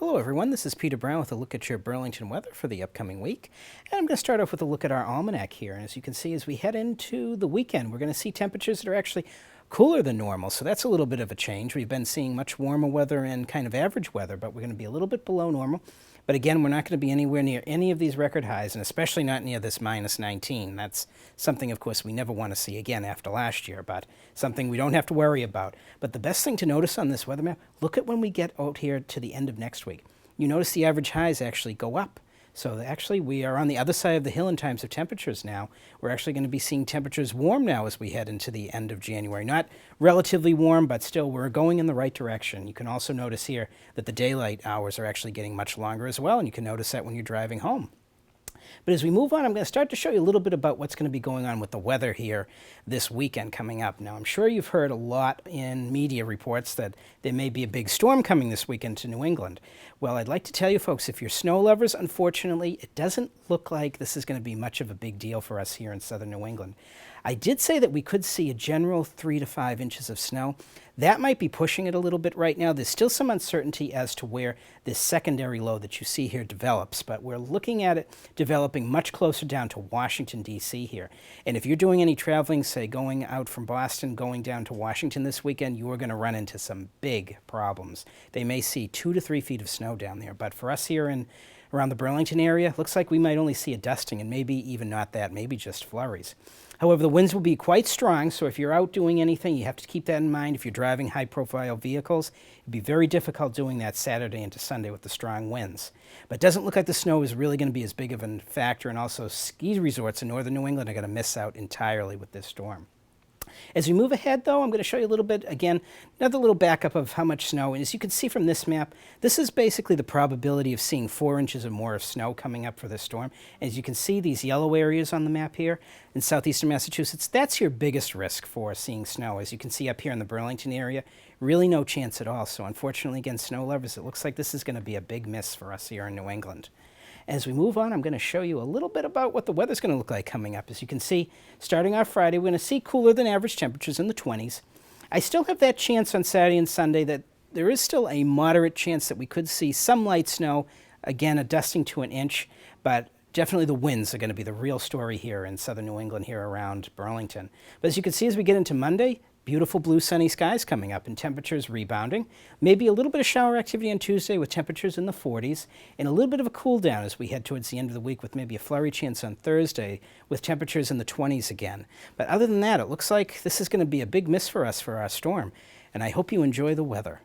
Hello everyone, this is Peter Brown with a look at your Burlington weather for the upcoming week. And I'm going to start off with a look at our almanac here. And as you can see, as we head into the weekend, we're going to see temperatures that are actually cooler than normal. So that's a little bit of a change. We've been seeing much warmer weather and kind of average weather, but we're going to be a little bit below normal. But again, we're not going to be anywhere near any of these record highs, and especially not near this minus 19. That's something, of course, we never want to see again after last year, but something we don't have to worry about. But the best thing to notice on this weather map, look at when we get out here to the end of next week. You notice the average highs actually go up. So actually we are on the other side of the hill in terms of temperatures now. We're actually going to be seeing temperatures warm now as we head into the end of January. Not relatively warm, but still we're going in the right direction. You can also notice here that the daylight hours are actually getting much longer as well, and you can notice that when you're driving home. But as we move on, I'm going to start to show you a little bit about what's going to be going on with the weather here this weekend coming up. Now, I'm sure you've heard a lot in media reports that there may be a big storm coming this weekend to New England. Well, I'd like to tell you folks, if you're snow lovers, unfortunately, it doesn't look like this is going to be much of a big deal for us here in southern New England. I did say that we could see a general 3 to 5 inches of snow. That might be pushing it a little bit right now. There's still some uncertainty as to where this secondary low that you see here develops, but we're looking at it developing much closer down to Washington, D.C. here. And if you're doing any traveling, say going out from Boston, going down to Washington this weekend, you are going to run into some big problems. They may see 2 to 3 feet of snow down there, but for us here in around the Burlington area, looks like we might only see a dusting, and maybe even not that, maybe just flurries. However, the winds will be quite strong, so if you're out doing anything, you have to keep that in mind. If you're driving high-profile vehicles, it'd be very difficult doing that Saturday into Sunday with the strong winds. But it doesn't look like the snow is really going to be as big of a factor, and also ski resorts in northern New England are going to miss out entirely with this storm. As we move ahead, though, I'm going to show you a little bit, again, another little backup of how much snow. And as you can see from this map, this is basically the probability of seeing 4 inches or more of snow coming up for this storm. As you can see, these yellow areas on the map here in southeastern Massachusetts, that's your biggest risk for seeing snow. As you can see up here in the Burlington area, really no chance at all. So unfortunately, again, snow lovers, it looks like this is going to be a big miss for us here in New England. As we move on, I'm going to show you a little bit about what the weather's going to look like coming up. As you can see, starting off Friday, we're going to see cooler than average temperatures in the 20s. I still have that chance on Saturday and Sunday that there is still a moderate chance that we could see some light snow, again, a dusting to an inch, but definitely the winds are going to be the real story here in southern New England, here around Burlington. But as you can see, as we get into Monday, beautiful blue sunny skies coming up and temperatures rebounding. Maybe a little bit of shower activity on Tuesday with temperatures in the 40s, and a little bit of a cool down as we head towards the end of the week with maybe a flurry chance on Thursday with temperatures in the 20s again. But other than that, it looks like this is going to be a big miss for us for our storm, and I hope you enjoy the weather.